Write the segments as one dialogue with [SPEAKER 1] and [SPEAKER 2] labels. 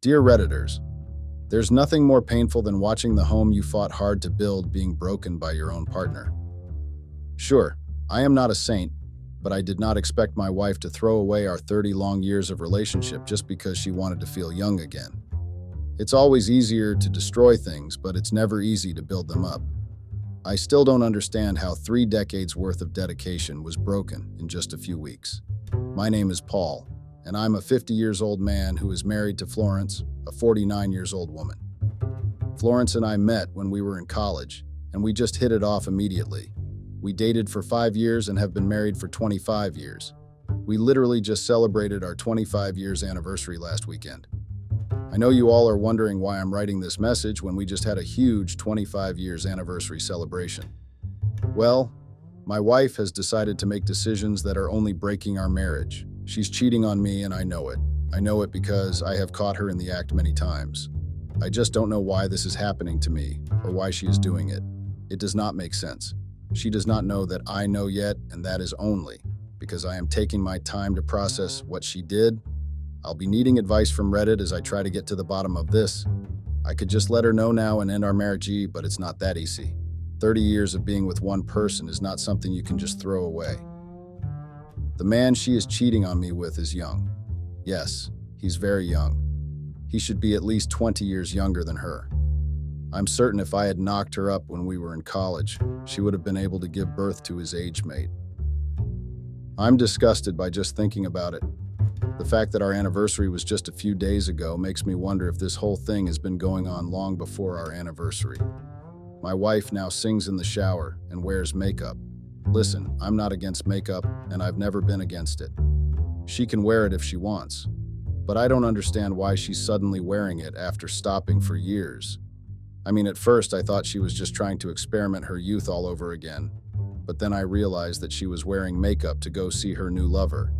[SPEAKER 1] Dear Redditors, there's nothing more painful than watching the home you fought hard to build being broken by your own partner. Sure, I am not a saint, but I did not expect my wife to throw away our 30 long years of relationship just because she wanted to feel young again. It's always easier to destroy things, but it's never easy to build them up. I still don't understand how 3 decades worth of dedication was broken in just a few weeks. My name is Paul, and I'm a 50 years old man who is married to Florence, a 49 years old woman. Florence and I met when we were in college, and we just hit it off immediately. We dated for 5 years and have been married for 25 years. We literally just celebrated our 25 years anniversary last weekend. I know you all are wondering why I'm writing this message when we just had a huge 25 years anniversary celebration. Well, my wife has decided to make decisions that are only breaking our marriage. She's cheating on me and I know it. I know it because I have caught her in the act many times. I just don't know why this is happening to me or why she is doing it. It does not make sense. She does not know that I know yet, and that is only because I am taking my time to process what she did. I'll be needing advice from Reddit as I try to get to the bottom of this. I could just let her know now and end our marriage, but it's not that easy. 30 years of being with one person is not something you can just throw away. The man she is cheating on me with is young. Yes, he's very young. He should be at least 20 years younger than her. I'm certain if I had knocked her up when we were in college, she would have been able to give birth to his age mate. I'm disgusted by just thinking about it. The fact that our anniversary was just a few days ago makes me wonder if this whole thing has been going on long before our anniversary. My wife now sings in the shower and wears makeup. Listen, I'm not against makeup, and I've never been against it. She can wear it if she wants, but I don't understand why she's suddenly wearing it after stopping for years. I mean, at first I thought she was just trying to experiment her youth all over again, but then I realized that she was wearing makeup to go see her new lover.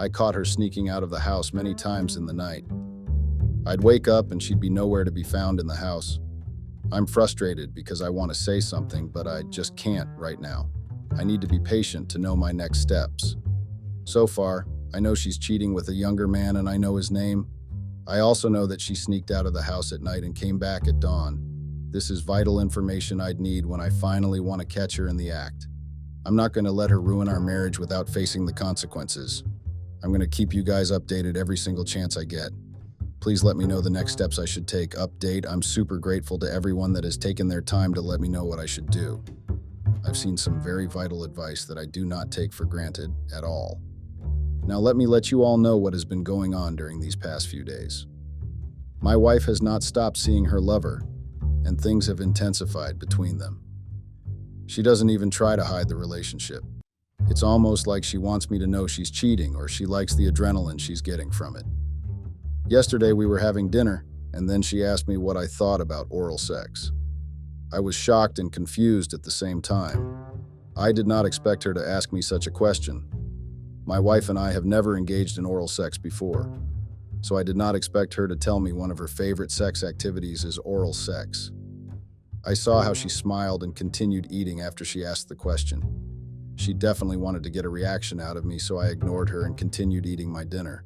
[SPEAKER 1] I caught her sneaking out of the house many times in the night. I'd wake up and she'd be nowhere to be found in the house. I'm frustrated because I want to say something, but I just can't right now. I need to be patient to know my next steps. So far, I know she's cheating with a younger man and I know his name. I also know that she sneaked out of the house at night and came back at dawn. This is vital information I'd need when I finally want to catch her in the act. I'm not going to let her ruin our marriage without facing the consequences. I'm going to keep you guys updated every single chance I get. Please let me know the next steps I should take. Update, I'm super grateful to everyone that has taken their time to let me know what I should do. I've seen some very vital advice that I do not take for granted at all. Now let me let you all know what has been going on during these past few days. My wife has not stopped seeing her lover, and things have intensified between them. She doesn't even try to hide the relationship. It's almost like she wants me to know she's cheating or she likes the adrenaline she's getting from it. Yesterday we were having dinner, and then she asked me what I thought about oral sex. I was shocked and confused at the same time. I did not expect her to ask me such a question. My wife and I have never engaged in oral sex before, so I did not expect her to tell me one of her favorite sex activities is oral sex. I saw how she smiled and continued eating after she asked the question. She definitely wanted to get a reaction out of me, so I ignored her and continued eating my dinner.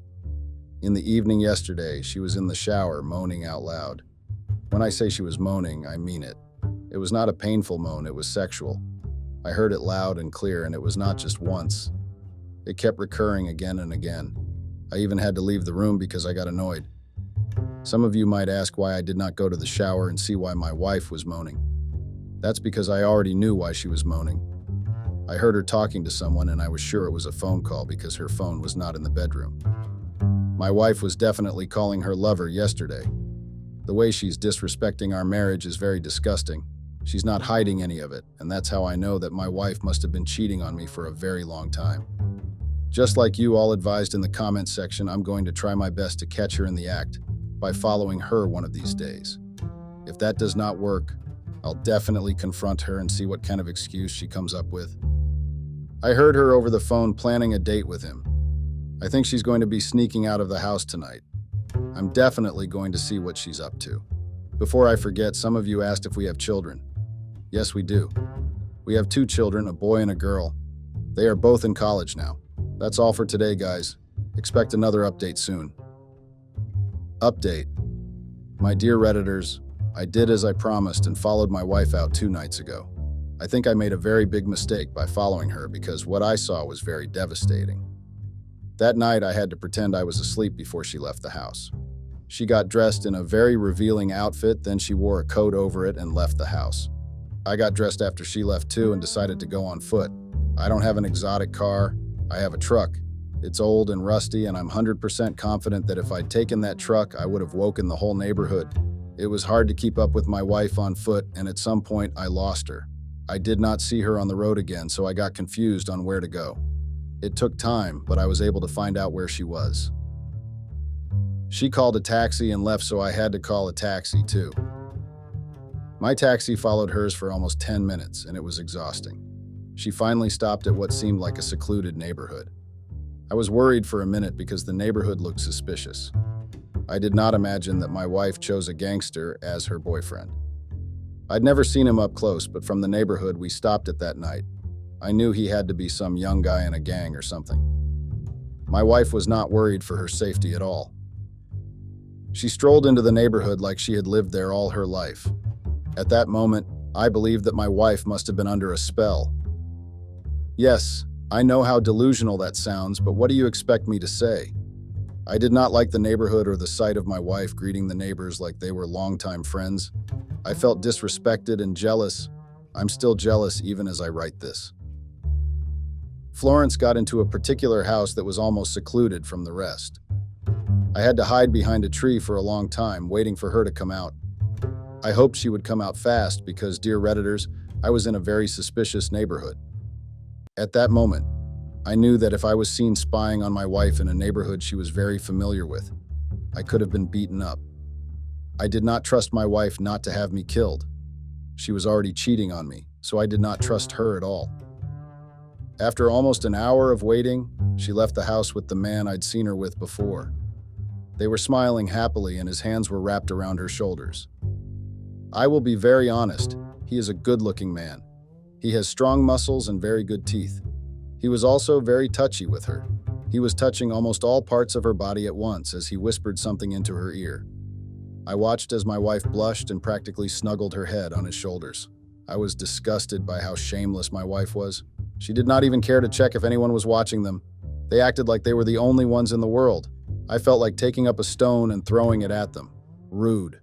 [SPEAKER 1] In the evening yesterday, she was in the shower moaning out loud. When I say she was moaning, I mean it. It was not a painful moan, it was sexual. I heard it loud and clear, and it was not just once. It kept recurring again and again. I even had to leave the room because I got annoyed. Some of you might ask why I did not go to the shower and see why my wife was moaning. That's because I already knew why she was moaning. I heard her talking to someone and I was sure it was a phone call because her phone was not in the bedroom. My wife was definitely calling her lover yesterday. The way she's disrespecting our marriage is very disgusting. She's not hiding any of it, and that's how I know that my wife must have been cheating on me for a very long time. Just like you all advised in the comments section, I'm going to try my best to catch her in the act by following her one of these days. If that does not work, I'll definitely confront her and see what kind of excuse she comes up with. I heard her over the phone planning a date with him. I think she's going to be sneaking out of the house tonight. I'm definitely going to see what she's up to. Before I forget, some of you asked if we have children. Yes, we do. We have 2 children, a boy and a girl. They are both in college now. That's all for today, guys. Expect another update soon. Update. My dear Redditors, I did as I promised and followed my wife out 2 nights ago. I think I made a very big mistake by following her because what I saw was very devastating. That night, I had to pretend I was asleep before she left the house. She got dressed in a very revealing outfit, then she wore a coat over it and left the house. I got dressed after she left too and decided to go on foot. I don't have an exotic car, I have a truck. It's old and rusty, and I'm 100% confident that if I'd taken that truck, I would have woken the whole neighborhood. It was hard to keep up with my wife on foot, and at some point, I lost her. I did not see her on the road again, so I got confused on where to go. It took time, but I was able to find out where she was. She called a taxi and left, so I had to call a taxi too. My taxi followed hers for almost 10 minutes, and it was exhausting. She finally stopped at what seemed like a secluded neighborhood. I was worried for a minute because the neighborhood looked suspicious. I did not imagine that my wife chose a gangster as her boyfriend. I'd never seen him up close, but from the neighborhood we stopped at that night, I knew he had to be some young guy in a gang or something. My wife was not worried for her safety at all. She strolled into the neighborhood like she had lived there all her life. At that moment, I believed that my wife must have been under a spell. Yes, I know how delusional that sounds, but what do you expect me to say? I did not like the neighborhood or the sight of my wife greeting the neighbors like they were longtime friends. I felt disrespected and jealous. I'm still jealous even as I write this. Florence got into a particular house that was almost secluded from the rest. I had to hide behind a tree for a long time, waiting for her to come out. I hoped she would come out fast because, dear Redditors, I was in a very suspicious neighborhood. At that moment, I knew that if I was seen spying on my wife in a neighborhood she was very familiar with, I could have been beaten up. I did not trust my wife not to have me killed. She was already cheating on me, so I did not trust her at all. After almost an hour of waiting, she left the house with the man I'd seen her with before. They were smiling happily and his hands were wrapped around her shoulders. I will be very honest, he is a good-looking man. He has strong muscles and very good teeth. He was also very touchy with her. He was touching almost all parts of her body at once as he whispered something into her ear. I watched as my wife blushed and practically snuggled her head on his shoulders. I was disgusted by how shameless my wife was. She did not even care to check if anyone was watching them. They acted like they were the only ones in the world. I felt like taking up a stone and throwing it at them. Rude.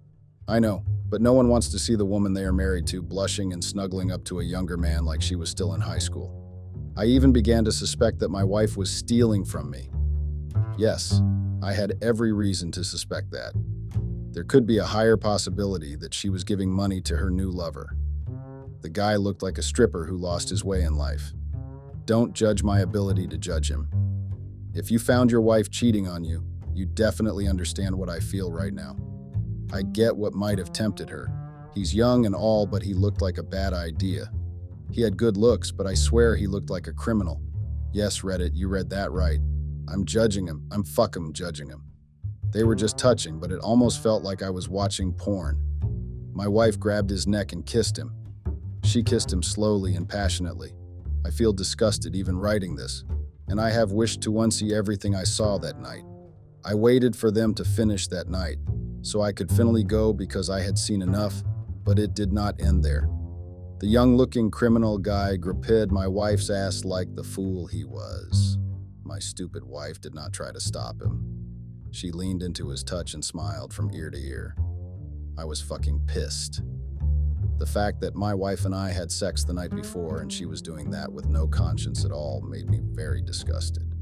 [SPEAKER 1] I know, but no one wants to see the woman they are married to blushing and snuggling up to a younger man like she was still in high school. I even began to suspect that my wife was stealing from me. Yes, I had every reason to suspect that. There could be a higher possibility that she was giving money to her new lover. The guy looked like a stripper who lost his way in life. Don't judge my ability to judge him. If you found your wife cheating on you, you definitely understand what I feel right now. I get what might have tempted her. He's young and all, but he looked like a bad idea. He had good looks, but I swear he looked like a criminal. Yes, Reddit, you read that right. I'm judging him. I'm fucking judging him. They were just touching, but it almost felt like I was watching porn. My wife grabbed his neck and kissed him. She kissed him slowly and passionately. I feel disgusted even writing this, and I have wished to unsee everything I saw that night. I waited for them to finish that night, so I could finally go because I had seen enough, but it did not end there. The young-looking criminal guy gripped my wife's ass like the fool he was. My stupid wife did not try to stop him. She leaned into his touch and smiled from ear to ear. I was fucking pissed. The fact that my wife and I had sex the night before and she was doing that with no conscience at all made me very disgusted.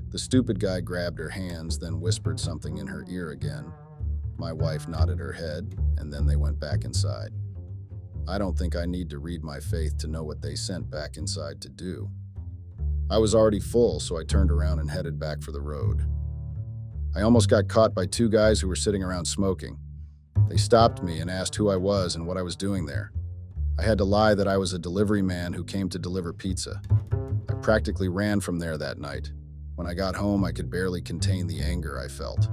[SPEAKER 1] The stupid guy grabbed her hands, then whispered something in her ear again. My wife nodded her head, and then they went back inside. I don't think I need to read my faith to know what they sent back inside to do. I was already full, so I turned around and headed back for the road. I almost got caught by 2 guys who were sitting around smoking. They stopped me and asked who I was and what I was doing there. I had to lie that I was a delivery man who came to deliver pizza. I practically ran from there that night. When I got home, I could barely contain the anger I felt.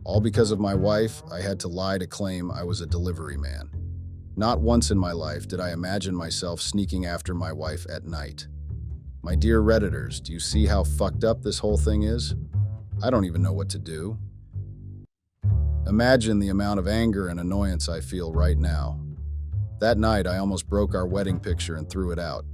[SPEAKER 1] All because of my wife, I had to lie to claim I was a delivery man. Not once in my life did I imagine myself sneaking after my wife at night. My dear Redditors, do you see how fucked up this whole thing is? I don't even know what to do. Imagine the amount of anger and annoyance I feel right now. That night, I almost broke our wedding picture and threw it out.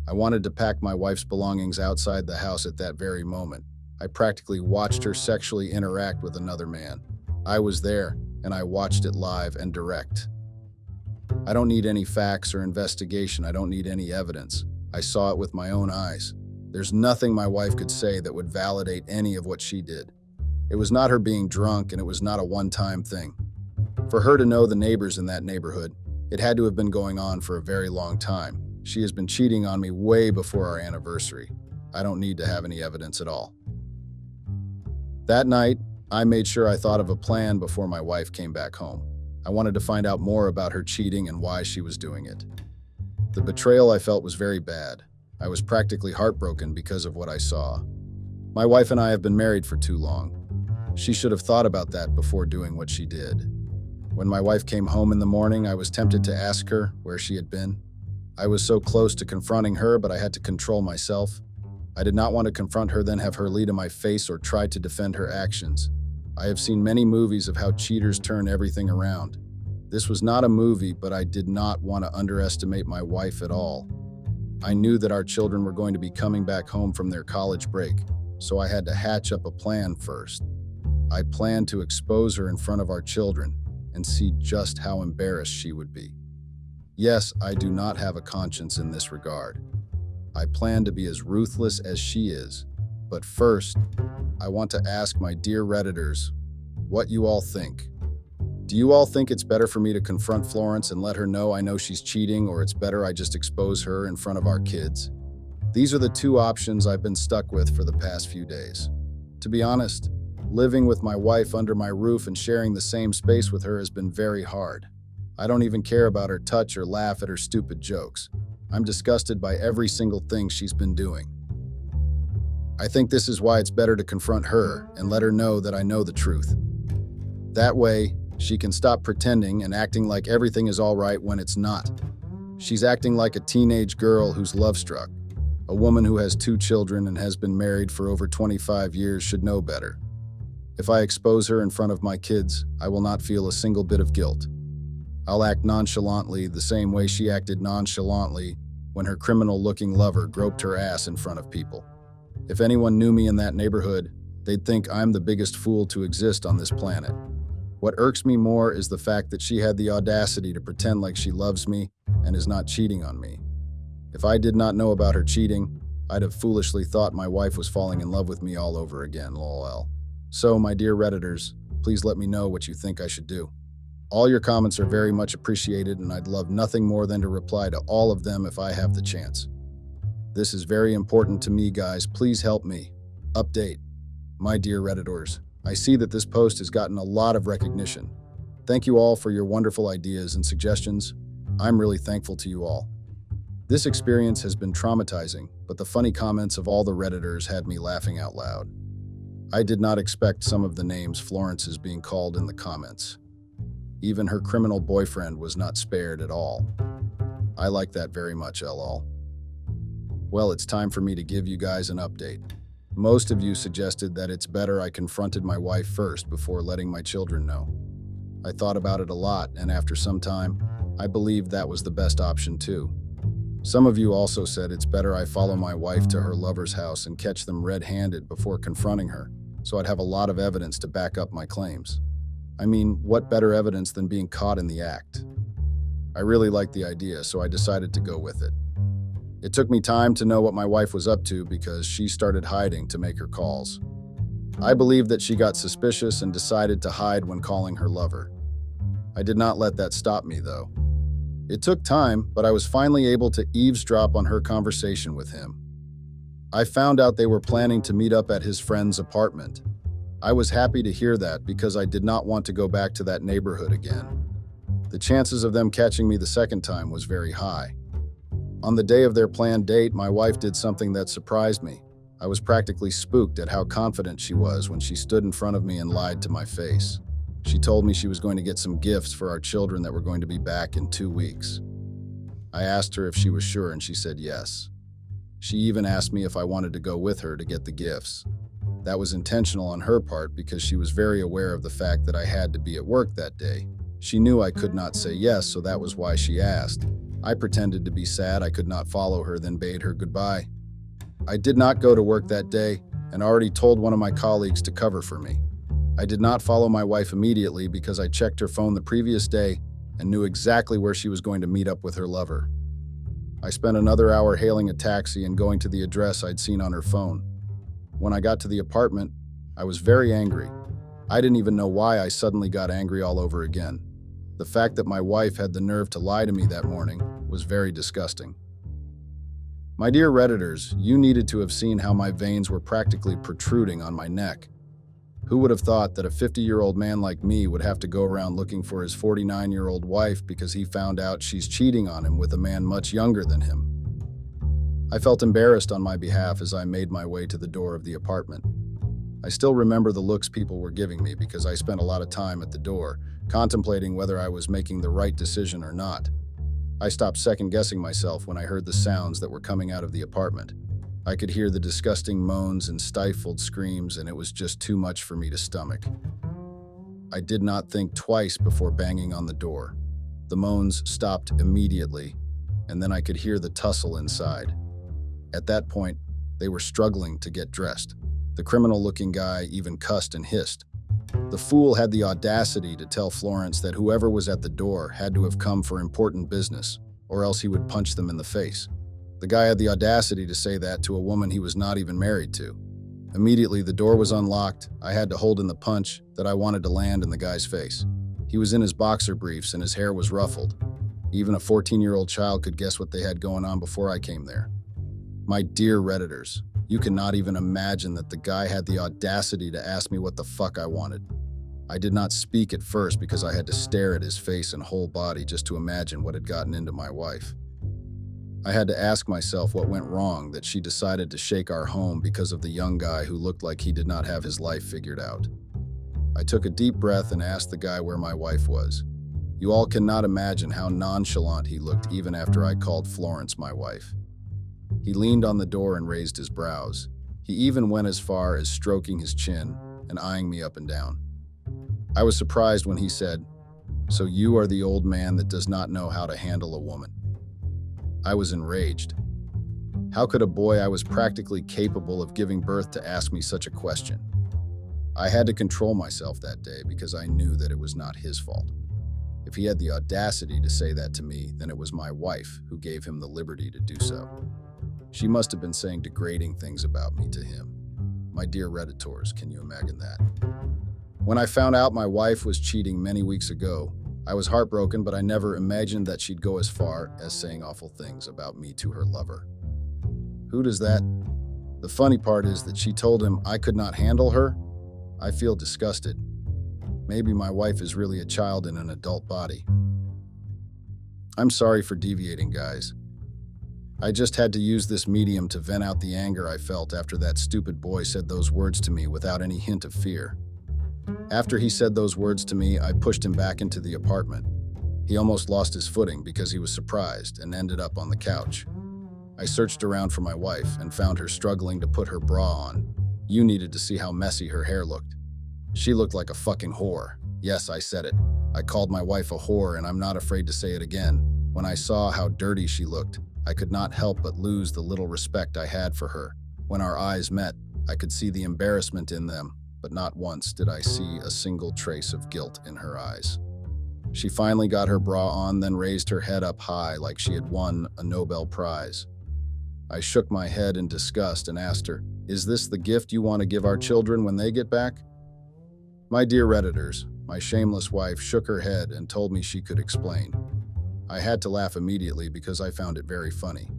[SPEAKER 1] I wanted to pack my wife's belongings outside the house at that very moment. I practically watched her sexually interact with another man. I was there, and I watched it live and direct. I don't need any facts or investigation. I don't need any evidence. I saw it with my own eyes. There's nothing my wife could say that would validate any of what she did. It was not her being drunk, and it was not a one-time thing. For her to know the neighbors in that neighborhood, it had to have been going on for a very long time. She has been cheating on me way before our anniversary. I don't need to have any evidence at all. That night, I made sure I thought of a plan before my wife came back home. I wanted to find out more about her cheating and why she was doing it. The betrayal I felt was very bad. I was practically heartbroken because of what I saw. My wife and I have been married for too long. She should have thought about that before doing what she did. When my wife came home in the morning, I was tempted to ask her where she had been. I was so close to confronting her, but I had to control myself. I did not want to confront her, then have her lead in my face or try to defend her actions. I have seen many movies of how cheaters turn everything around. This was not a movie, but I did not want to underestimate my wife at all. I knew that our children were going to be coming back home from their college break, so I had to hatch up a plan first. I planned to expose her in front of our children and see just how embarrassed she would be. Yes, I do not have a conscience in this regard. I plan to be as ruthless as she is. But first, I want to ask my dear Redditors what you all think. Do you all think it's better for me to confront Florence and let her know I know she's cheating, or it's better I just expose her in front of our kids? These are the two options I've been stuck with for the past few days. To be honest, living with my wife under my roof and sharing the same space with her has been very hard. I don't even care about her touch or laugh at her stupid jokes. I'm disgusted by every single thing she's been doing. I think this is why it's better to confront her and let her know that I know the truth. That way, she can stop pretending and acting like everything is all right when it's not. She's acting like a teenage girl who's love-struck. A woman who has 2 children and has been married for over 25 years should know better. If I expose her in front of my kids, I will not feel a single bit of guilt. I'll act nonchalantly the same way she acted nonchalantly when her criminal-looking lover groped her ass in front of people. If anyone knew me in that neighborhood, they'd think I'm the biggest fool to exist on this planet. What irks me more is the fact that she had the audacity to pretend like she loves me and is not cheating on me. If I did not know about her cheating, I'd have foolishly thought my wife was falling in love with me all over again, lol. So, my dear Redditors, please let me know what you think I should do. All your comments are very much appreciated, and I'd love nothing more than to reply to all of them if I have the chance. This is very important to me, guys. Please help me. Update. My dear Redditors, I see that this post has gotten a lot of recognition. Thank you all for your wonderful ideas and suggestions. I'm really thankful to you all. This experience has been traumatizing, but the funny comments of all the Redditors had me laughing out loud. I did not expect some of the names Florence is being called in the comments. Even her criminal boyfriend was not spared at all. I like that very much, lol. Well, it's time for me to give you guys an update. Most of you suggested that it's better I confronted my wife first before letting my children know. I thought about it a lot, and after some time, I believed that was the best option too. Some of you also said it's better I follow my wife to her lover's house and catch them red-handed before confronting her, so I'd have a lot of evidence to back up my claims. I mean, what better evidence than being caught in the act? I really liked the idea, so I decided to go with it. It took me time to know what my wife was up to because she started hiding to make her calls. I believe that she got suspicious and decided to hide when calling her lover. I did not let that stop me, though. It took time, but I was finally able to eavesdrop on her conversation with him. I found out they were planning to meet up at his friend's apartment. I was happy to hear that because I did not want to go back to that neighborhood again. The chances of them catching me the second time was very high. On the day of their planned date, my wife did something that surprised me. I was practically spooked at how confident she was when she stood in front of me and lied to my face. She told me she was going to get some gifts for our children that were going to be back in 2 weeks. I asked her if she was sure, and she said yes. She even asked me if I wanted to go with her to get the gifts. That was intentional on her part because she was very aware of the fact that I had to be at work that day. She knew I could not say yes, so that was why she asked. I pretended to be sad I could not follow her, then bade her goodbye. I did not go to work that day and already told one of my colleagues to cover for me. I did not follow my wife immediately because I checked her phone the previous day and knew exactly where she was going to meet up with her lover. I spent another hour hailing a taxi and going to the address I'd seen on her phone. When I got to the apartment, I was very angry. I didn't even know why I suddenly got angry all over again. The fact that my wife had the nerve to lie to me that morning was very disgusting. My dear Redditors, you needed to have seen how my veins were practically protruding on my neck. Who would have thought that a 50-year-old man like me would have to go around looking for his 49-year-old wife because he found out she's cheating on him with a man much younger than him? I felt embarrassed on my behalf as I made my way to the door of the apartment. I still remember the looks people were giving me because I spent a lot of time at the door, contemplating whether I was making the right decision or not. I stopped second-guessing myself when I heard the sounds that were coming out of the apartment. I could hear the disgusting moans and stifled screams, and it was just too much for me to stomach. I did not think twice before banging on the door. The moans stopped immediately, and then I could hear the tussle inside. At that point, they were struggling to get dressed. The criminal-looking guy even cussed and hissed. The fool had the audacity to tell Florence that whoever was at the door had to have come for important business, or else he would punch them in the face. The guy had the audacity to say that to a woman he was not even married to. Immediately, the door was unlocked. I had to hold in the punch that I wanted to land in the guy's face. He was in his boxer briefs and his hair was ruffled. Even a 14-year-old child could guess what they had going on before I came there. My dear Redditors, you cannot even imagine that the guy had the audacity to ask me what the fuck I wanted. I did not speak at first because I had to stare at his face and whole body just to imagine what had gotten into my wife. I had to ask myself what went wrong that she decided to shake our home because of the young guy who looked like he did not have his life figured out. I took a deep breath and asked the guy where my wife was. You all cannot imagine how nonchalant he looked even after I called Florence my wife. He leaned on the door and raised his brows. He even went as far as stroking his chin and eyeing me up and down. I was surprised when he said, "So you are the old man that does not know how to handle a woman." I was enraged. How could a boy I was practically capable of giving birth to ask me such a question? I had to control myself that day because I knew that it was not his fault. If he had the audacity to say that to me, then it was my wife who gave him the liberty to do so. She must have been saying degrading things about me to him. My dear Redditors, can you imagine that? When I found out my wife was cheating many weeks ago, I was heartbroken, but I never imagined that she'd go as far as saying awful things about me to her lover. Who does that? The funny part is that she told him I could not handle her. I feel disgusted. Maybe my wife is really a child in an adult body. I'm sorry for deviating, guys. I just had to use this medium to vent out the anger I felt after that stupid boy said those words to me without any hint of fear. After he said those words to me, I pushed him back into the apartment. He almost lost his footing because he was surprised and ended up on the couch. I searched around for my wife and found her struggling to put her bra on. You needed to see how messy her hair looked. She looked like a fucking whore. Yes, I said it. I called my wife a whore, and I'm not afraid to say it again. When I saw how dirty she looked, I could not help but lose the little respect I had for her. When our eyes met, I could see the embarrassment in them, but not once did I see a single trace of guilt in her eyes. She finally got her bra on, then raised her head up high like she had won a Nobel Prize. I shook my head in disgust and asked her, "Is this the gift you want to give our children when they get back?" My dear Redditors, my shameless wife shook her head and told me she could explain. I had to laugh immediately because I found it very funny.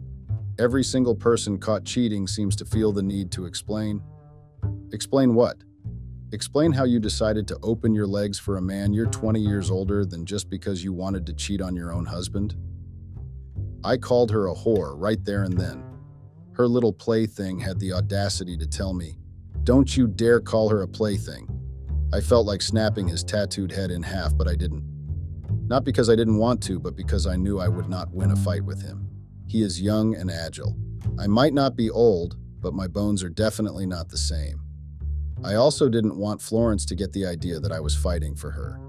[SPEAKER 1] Every single person caught cheating seems to feel the need to explain. Explain what? Explain how you decided to open your legs for a man you're 20 years older than just because you wanted to cheat on your own husband? I called her a whore right there and then. Her little plaything had the audacity to tell me, "Don't you dare call her a plaything." I felt like snapping his tattooed head in half, but I didn't. Not because I didn't want to, but because I knew I would not win a fight with him. He is young and agile. I might not be old, but my bones are definitely not the same. I also didn't want Florence to get the idea that I was fighting for her.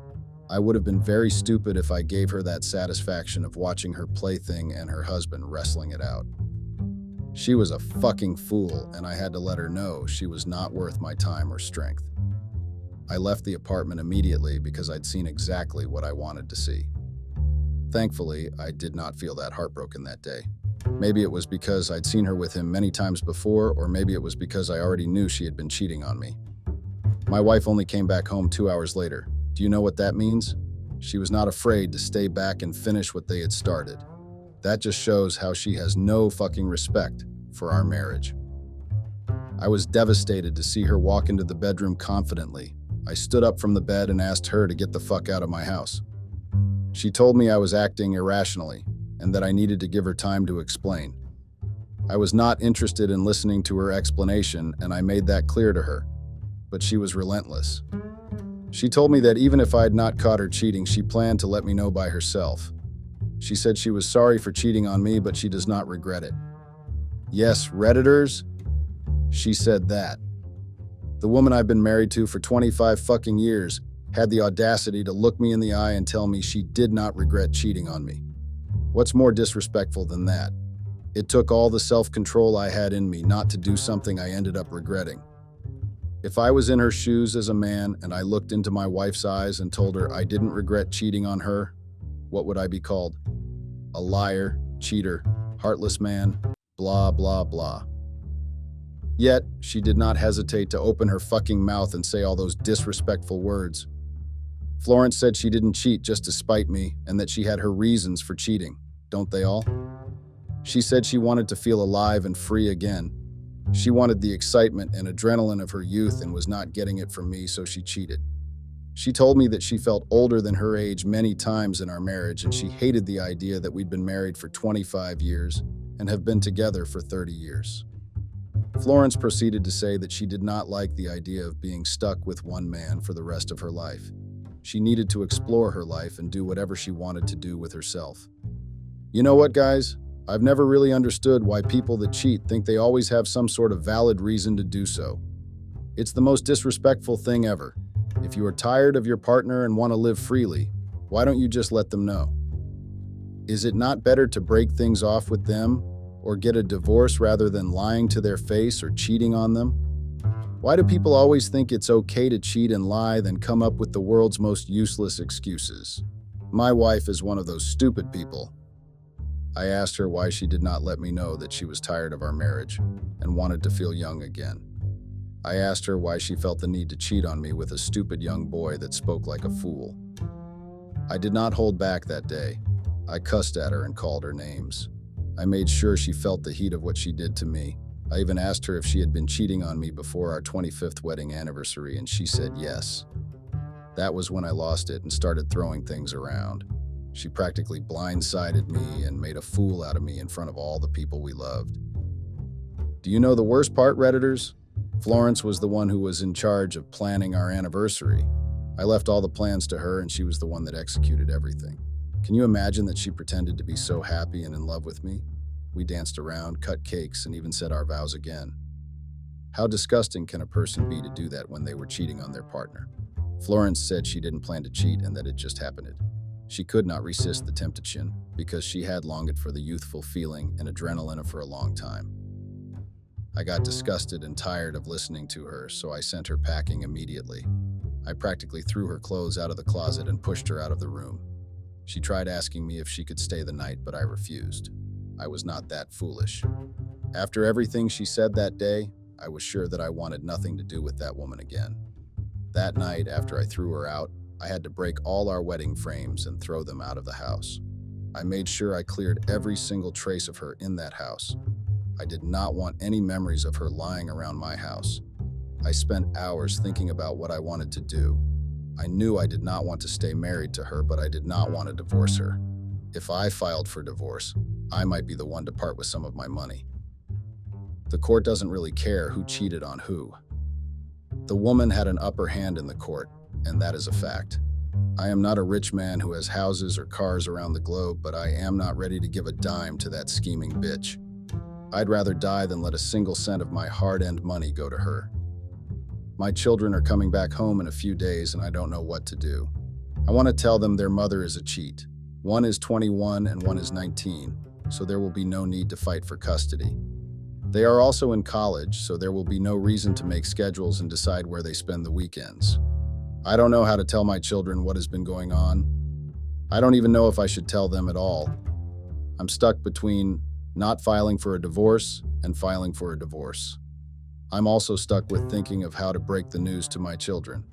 [SPEAKER 1] I would have been very stupid if I gave her that satisfaction of watching her plaything and her husband wrestling it out. She was a fucking fool, and I had to let her know she was not worth my time or strength. I left the apartment immediately because I'd seen exactly what I wanted to see. Thankfully, I did not feel that heartbroken that day. Maybe it was because I'd seen her with him many times before, or maybe it was because I already knew she had been cheating on me. My wife only came back home 2 hours later. Do you know what that means? She was not afraid to stay back and finish what they had started. That just shows how she has no fucking respect for our marriage. I was devastated to see her walk into the bedroom confidently. I stood up from the bed and asked her to get the fuck out of my house. She told me I was acting irrationally and that I needed to give her time to explain. I was not interested in listening to her explanation, and I made that clear to her, but she was relentless. She told me that even if I had not caught her cheating, she planned to let me know by herself. She said she was sorry for cheating on me, but she does not regret it. Yes, Redditors, she said that. The woman I've been married to for 25 fucking years had the audacity to look me in the eye and tell me she did not regret cheating on me. What's more disrespectful than that? It took all the self-control I had in me not to do something I ended up regretting. If I was in her shoes as a man and I looked into my wife's eyes and told her I didn't regret cheating on her, what would I be called? A liar, cheater, heartless man, blah, blah, blah. Yet, she did not hesitate to open her fucking mouth and say all those disrespectful words. Florence said she didn't cheat just to spite me and that she had her reasons for cheating. Don't they all? She said she wanted to feel alive and free again. She wanted the excitement and adrenaline of her youth and was not getting it from me, so she cheated. She told me that she felt older than her age many times in our marriage, and she hated the idea that we'd been married for 25 years and have been together for 30 years. Florence proceeded to say that she did not like the idea of being stuck with one man for the rest of her life. She needed to explore her life and do whatever she wanted to do with herself. You know what, guys? I've never really understood why people that cheat think they always have some sort of valid reason to do so. It's the most disrespectful thing ever. If you are tired of your partner and want to live freely, why don't you just let them know? Is it not better to break things off with them or get a divorce rather than lying to their face or cheating on them? Why do people always think it's okay to cheat and lie, then come up with the world's most useless excuses? My wife is one of those stupid people. I asked her why she did not let me know that she was tired of our marriage and wanted to feel young again. I asked her why she felt the need to cheat on me with a stupid young boy that spoke like a fool. I did not hold back that day. I cussed at her and called her names. I made sure she felt the heat of what she did to me. I even asked her if she had been cheating on me before our 25th wedding anniversary, and she said yes. That was when I lost it and started throwing things around. She practically blindsided me and made a fool out of me in front of all the people we loved. Do you know the worst part, Redditors? Florence was the one who was in charge of planning our anniversary. I left all the plans to her, and she was the one that executed everything. Can you imagine that she pretended to be so happy and in love with me? We danced around, cut cakes, and even said our vows again. How disgusting can a person be to do that when they were cheating on their partner? Florence said she didn't plan to cheat and that it just happened. She could not resist the temptation because she had longed for the youthful feeling and adrenaline for a long time. I got disgusted and tired of listening to her, so I sent her packing immediately. I practically threw her clothes out of the closet and pushed her out of the room. She tried asking me if she could stay the night, but I refused. I was not that foolish. After everything she said that day, I was sure that I wanted nothing to do with that woman again. That night, after I threw her out, I had to break all our wedding frames and throw them out of the house. I made sure I cleared every single trace of her in that house. I did not want any memories of her lying around my house. I spent hours thinking about what I wanted to do. I knew I did not want to stay married to her, but I did not want to divorce her. If I filed for divorce, I might be the one to part with some of my money. The court doesn't really care who cheated on who. The woman had an upper hand in the court, and that is a fact. I am not a rich man who has houses or cars around the globe, but I am not ready to give a dime to that scheming bitch. I'd rather die than let a single cent of my hard-earned money go to her. My children are coming back home in a few days and I don't know what to do. I want to tell them their mother is a cheat. One is 21 and one is 19, so there will be no need to fight for custody. They are also in college, so there will be no reason to make schedules and decide where they spend the weekends. I don't know how to tell my children what has been going on. I don't even know if I should tell them at all. I'm stuck between not filing for a divorce and filing for a divorce. I'm also stuck with thinking of how to break the news to my children.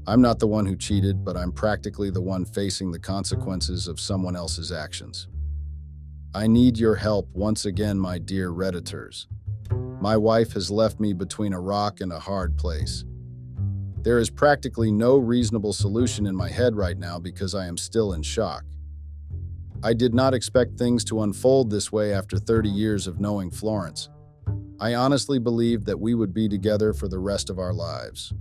[SPEAKER 1] I'm not the one who cheated, but I'm practically the one facing the consequences of someone else's actions. I need your help once again, my dear Redditors. My wife has left me between a rock and a hard place. There is practically no reasonable solution in my head right now because I am still in shock. I did not expect things to unfold this way after 30 years of knowing Florence. I honestly believed that we would be together for the rest of our lives.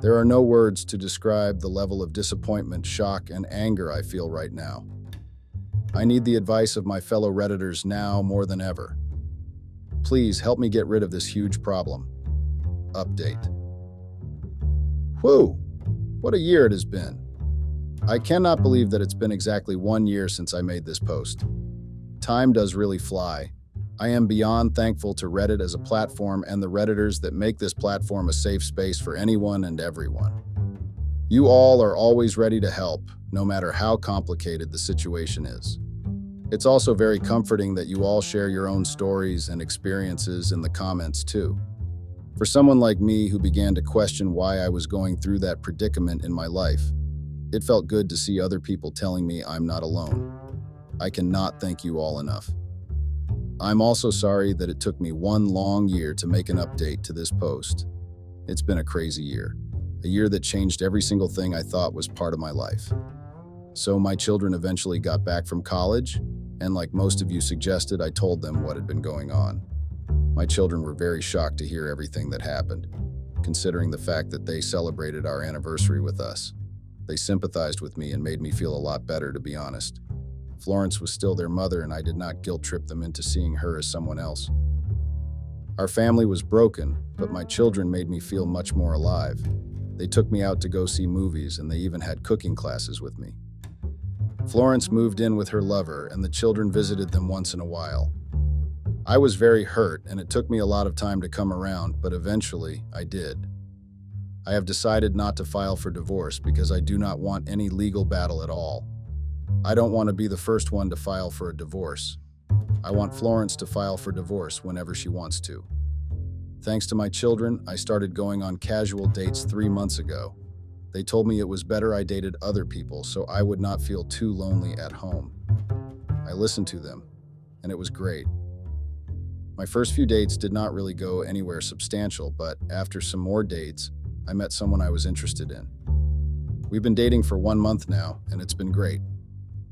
[SPEAKER 1] There are no words to describe the level of disappointment, shock, and anger I feel right now. I need the advice of my fellow Redditors now more than ever. Please help me get rid of this huge problem. Update. Whew! What a year it has been. I cannot believe that it's been exactly 1 year since I made this post. Time does really fly. I am beyond thankful to Reddit as a platform and the Redditors that make this platform a safe space for anyone and everyone. You all are always ready to help, no matter how complicated the situation is. It's also very comforting that you all share your own stories and experiences in the comments too. For someone like me who began to question why I was going through that predicament in my life, it felt good to see other people telling me I'm not alone. I cannot thank you all enough. I'm also sorry that it took me 1 long year to make an update to this post. It's been a crazy year, a year that changed every single thing I thought was part of my life. So my children eventually got back from college, and like most of you suggested, I told them what had been going on. My children were very shocked to hear everything that happened, considering the fact that they celebrated our anniversary with us. They sympathized with me and made me feel a lot better, to be honest. Florence was still their mother, and I did not guilt-trip them into seeing her as someone else. Our family was broken, but my children made me feel much more alive. They took me out to go see movies, and they even had cooking classes with me. Florence moved in with her lover, and the children visited them once in a while. I was very hurt, and it took me a lot of time to come around, but eventually, I did. I have decided not to file for divorce because I do not want any legal battle at all. I don't want to be the first one to file for a divorce. I want Florence to file for divorce whenever she wants to. Thanks to my children, I started going on casual dates 3 months ago. They told me it was better I dated other people so I would not feel too lonely at home. I listened to them, and it was great. My first few dates did not really go anywhere substantial, but after some more dates, I met someone I was interested in. We've been dating for 1 month now, and it's been great.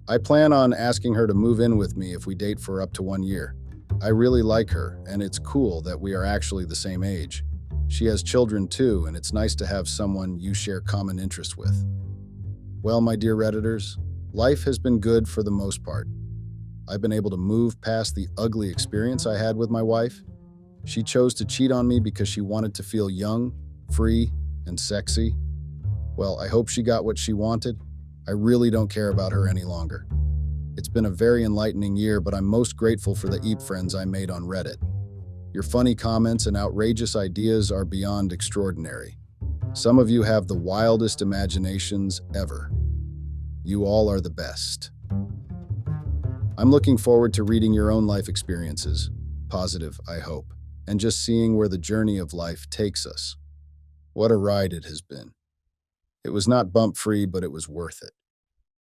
[SPEAKER 1] I plan on asking her to move in with me if we date for up to 1 year. I really like her, and it's cool that we are actually the same age. She has children too, and it's nice to have someone you share common interests with. Well, my dear Redditors, life has been good for the most part. I've been able to move past the ugly experience I had with my wife. She chose to cheat on me because she wanted to feel young, free, and sexy. Well, I hope she got what she wanted. I really don't care about her any longer. It's been a very enlightening year, but I'm most grateful for the EAP friends I made on Reddit. Your funny comments and outrageous ideas are beyond extraordinary. Some of you have the wildest imaginations ever. You all are the best. I'm looking forward to reading your own life experiences, positive, I hope, and just seeing where the journey of life takes us. What a ride it has been. It was not bump-free, but it was worth it.